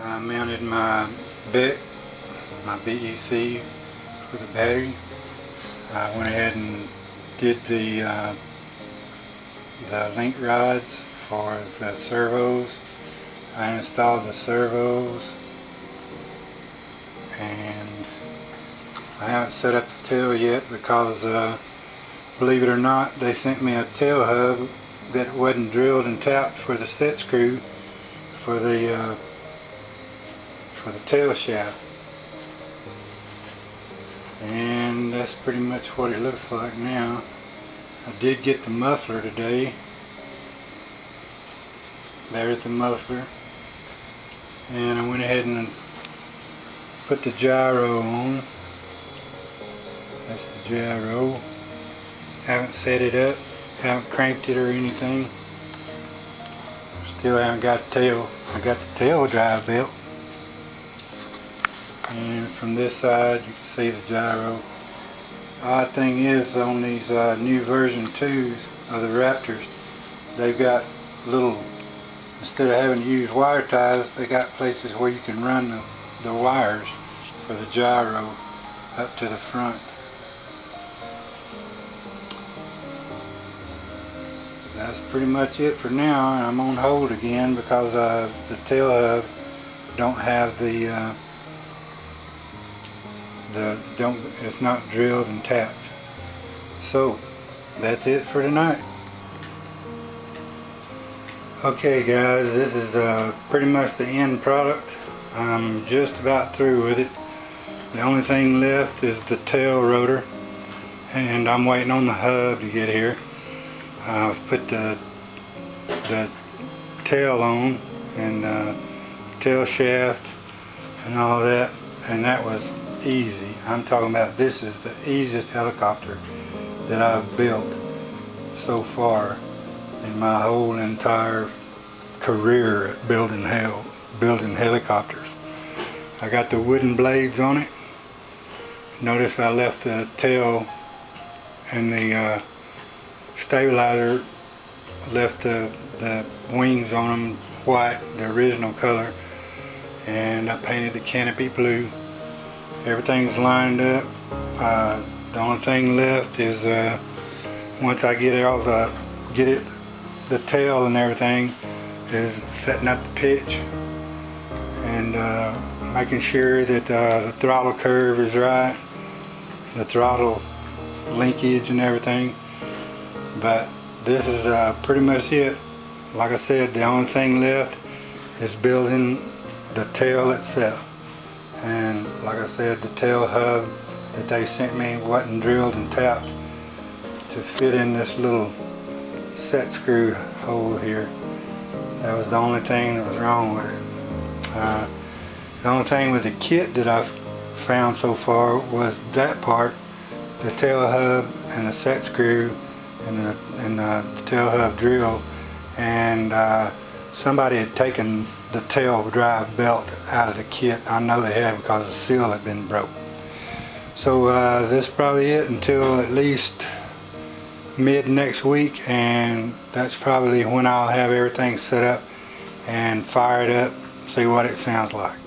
I mounted my BEC with a battery. I went ahead and did the link rods for the servos. I installed the servos, and I haven't set up the tail yet because believe it or not, they sent me a tail hub that wasn't drilled and tapped for the set screw for the tail shaft. And that's pretty much what it looks like now. I did get the muffler today. There's the muffler. And I went ahead and put the gyro on. That's the gyro. Haven't set it up, haven't cranked it or anything. Still haven't got the tail. I got the tail drive belt. And from this side you can see the gyro. Odd thing is, on these new version 2s of the Raptors, they've got little, instead of having to use wire ties, they got places where you can run the wires for the gyro up to the front. That's pretty much it for now. I'm on hold again because the tail hub don't have it's not drilled and tapped. So that's it for tonight. Okay guys, this is pretty much the end product. I'm just about through with it. The only thing left is the tail rotor, and I'm waiting on the hub to get here. I've put the tail on and tail shaft and all that, and that was easy. I'm talking about, this is the easiest helicopter that I've built so far in my whole entire career at building helicopters. I got the wooden blades on it. Notice I left the tail and the stabilizer, left the wings on them white, the original color, and I painted the canopy blue. Everything's lined up. The only thing left is once I get the tail and everything, is setting up the pitch and making sure that the throttle curve is right, the throttle linkage and everything. But this is pretty much it. Like I said, the only thing left is building the tail itself. And like I said, the tail hub that they sent me wasn't drilled and tapped to fit in this little set screw hole here. That was the only thing that was wrong with it. The only thing with the kit that I've found so far was that part, the tail hub and the set screw and the tail hub drill, and somebody had taken the tail drive belt out of the kit. I know they had, because the seal had been broke. So this is probably it until at least mid next week, and that's probably when I'll have everything set up and fire it up, see what it sounds like.